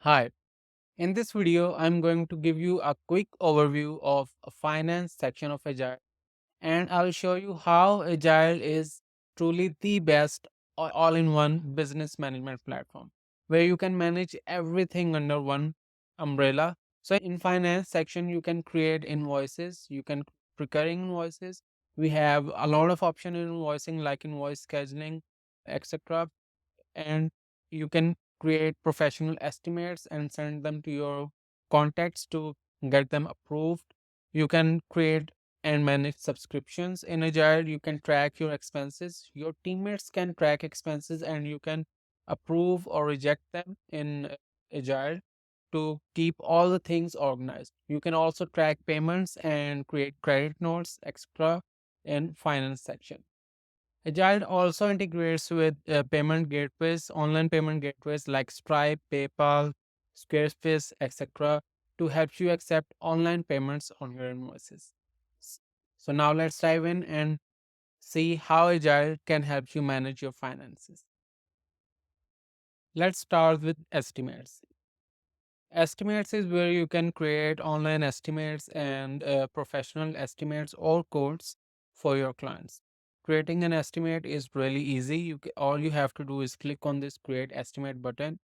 Hi, in this video, I'm going to give you a quick overview of a finance section of Agile, and I'll show you how Agile is truly the best all-in-one business management platform where you can manage everything under one umbrella. So in finance section, you can create invoices, you can recurring invoices. We have a lot of option in invoicing like invoice scheduling, etc, and you can create professional estimates and send them to your contacts to get them approved. You can create and manage subscriptions in Agile. You can track your expenses. Your teammates can track expenses and you can approve or reject them in Agile to keep all the things organized. You can also track payments and create credit notes, extra in finance section. Agile also integrates with payment gateways, online payment gateways like Stripe, PayPal, Squarespace, etc., to help you accept online payments on your invoices. S- So now let's dive in and see how Agile can help you manage your finances. Let's start with estimates. Estimates is where you can create online estimates and professional estimates or quotes for your clients. Creating an estimate is really easy. All you have to do is click on this create estimate button,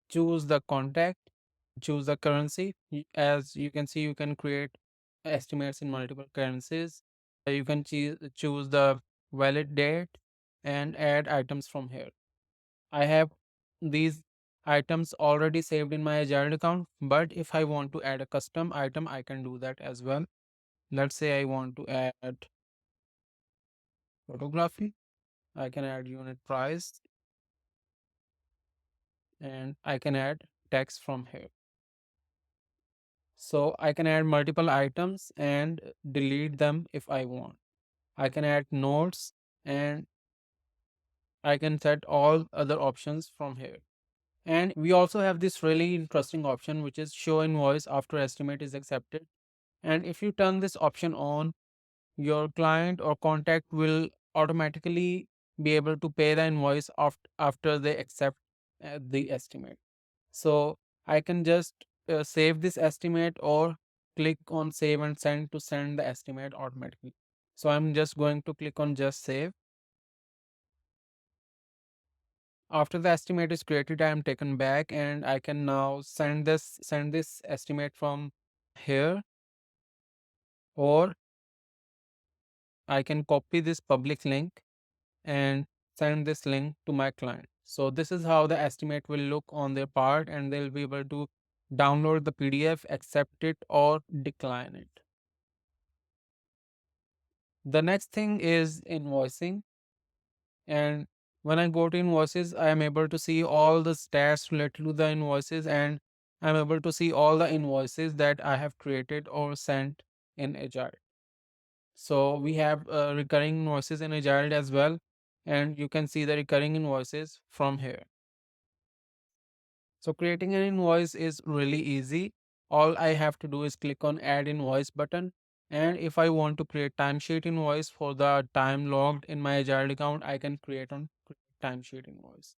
choose the contact, choose the currency. As you can see, you can create estimates in multiple currencies. You can choose the valid date and add items from here. I have these items already saved in my Agile account, but if I want to add a custom item, I can do that as well. Let's say I want to add photography. I can add unit price and I can add text from here. So I can add multiple items and delete them if I want. I can add notes and I can set all other options from here. And we also have this really interesting option, which is show invoice after estimate is accepted. And if you turn this option on, your client or contact will automatically be able to pay the invoice after they accept the estimate. So I can just save this estimate or click on save and send to send the estimate automatically. So I'm just going to click on just save. After the estimate is created, I am taken back and I can now send this estimate from here, or I can copy this public link and send this link to my client. So this is how the estimate will look on their part, and they'll be able to download the PDF, accept it or decline it. The next thing is invoicing. And when I go to invoices, I am able to see all the stats related to the invoices, and I'm able to see all the invoices that I have created or sent in Agile. So we have recurring invoices in Agile as well, and you can see the recurring invoices from here. So creating an invoice is really easy. All I have to do is click on add invoice button. And if I want to create timesheet invoice for the time logged in my Agile account, I can create on timesheet invoice.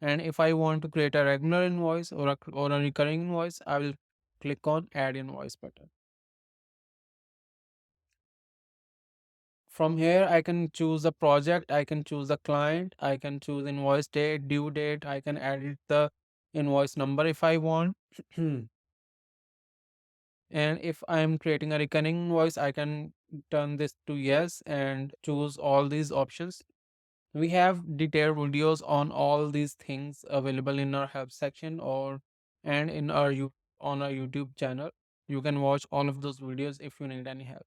And if I want to create a regular invoice or a recurring invoice, I will click on add invoice button. From here, I can choose the project, I can choose the client, I can choose invoice date, due date, I can edit the invoice number if I want. And if I'm creating a recurring invoice, I can turn this to yes and choose all these options. We have detailed videos on all these things available in our help section or and in our on our YouTube channel. You can watch all of those videos if you need any help.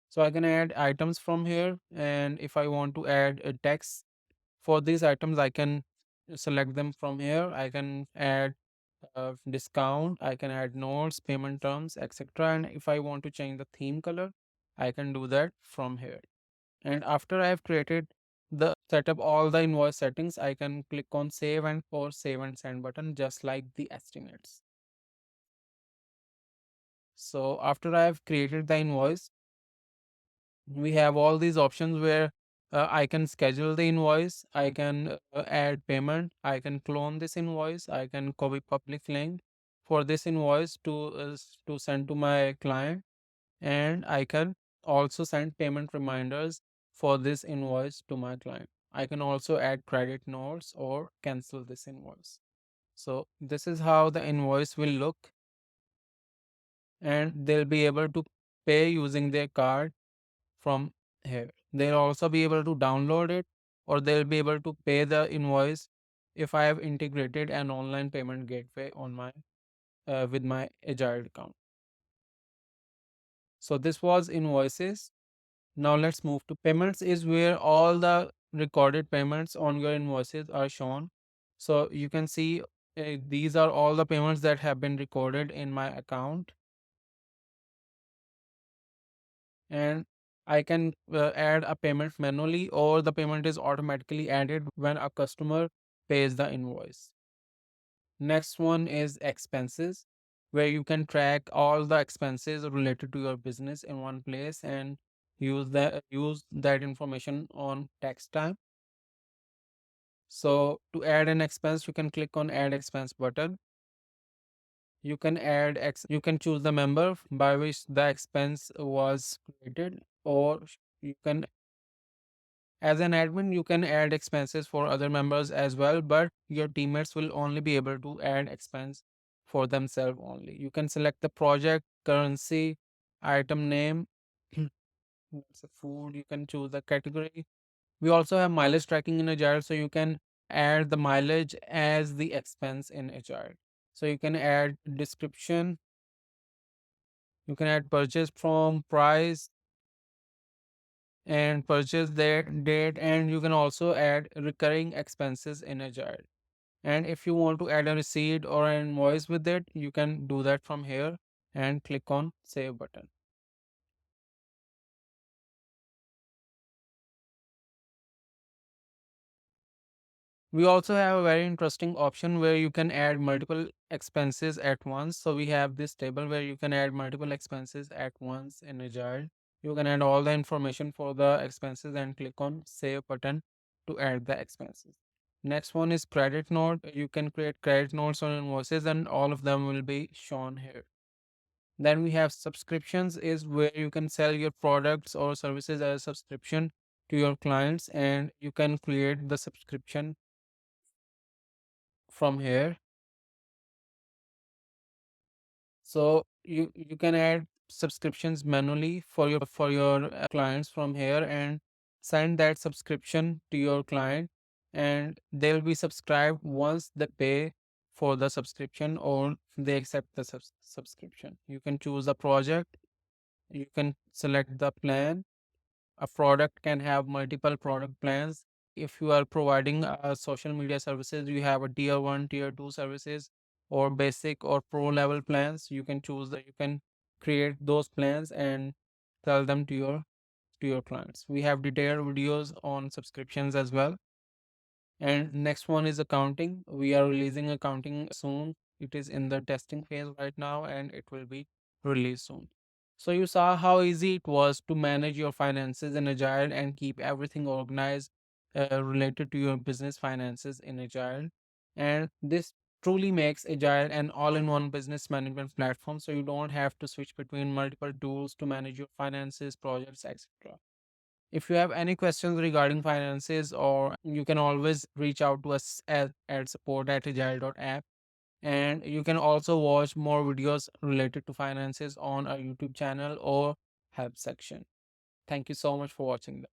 So I can add items from here, and if I want to add a text for these items, I can select them from here. I can add discount, I can add notes, payment terms, etc. And if I want to change the theme color, I can do that from here. And after I have created the setup all the invoice settings, I can click on save and for save and send button, just like the estimates. So after I have created the invoice, we have all these options where I can schedule the invoice, I can add payment, I can clone this invoice, I can copy public link for this invoice to send to my client, and I can also send payment reminders for this invoice to my client. I can also add credit notes or cancel this invoice. So this is how the invoice will look, and they'll be able to pay using their card from here. They'll also be able to download it, or they'll be able to pay the invoice if I have integrated an online payment gateway on my with my Agile account. So this was invoices. Now let's move to payments, is where all the recorded payments on your invoices are shown. So you can see these are all the payments that have been recorded in my account, and I can add a payment manually, or the payment is automatically added when a customer pays the invoice. Next one is expenses, where you can track all the expenses related to your business in one place and use that information on tax time. So to add an expense, you can click on add expense button. You can choose the member by which the expense was created, or you can, as an admin, you can add expenses for other members as well, but your teammates will only be able to add expense for themselves only. You can select the project, currency, item name, it's a food, you can choose the category. We also have mileage tracking in Agile, so you can add the mileage as the expense in Agile. So you can add description, you can add purchase from, price, and purchase date, and you can also add recurring expenses in Agile. And if you want to add a receipt or an invoice with it, you can do that from here and click on save button. We also have a very interesting option where you can add multiple expenses at once. So we have this table where you can add multiple expenses at once in Agile. You can add all the information for the expenses and click on save button to add the expenses. Next one is credit note. You can create credit notes on invoices and all of them will be shown here. Then we have subscriptions, is where you can sell your products or services as a subscription to your clients, and you can create the subscription from here. So you can add subscriptions manually for your clients from here and send that subscription to your client, and they'll be subscribed once they pay for the subscription or they accept the subscription. You can choose a project, you can select the plan. A product can have multiple product plans. If you are providing social media services, you have a tier 1, tier 2 services, or basic or pro level plans. You can choose that, you can create those plans and sell them to your clients. We have detailed videos on subscriptions as well. And next one is accounting. We are releasing accounting soon. It is in the testing phase right now and it will be released soon. So you saw how easy it was to manage your finances in Agile and keep everything organized related to your business finances in Agile. And this truly makes Agile an all-in-one business management platform. So you don't have to switch between multiple tools to manage your finances, projects, etc. If you have any questions regarding finances, or you can always reach out to us at support@agile.app. And you can also watch more videos related to finances on our YouTube channel or help section. Thank you so much for watching.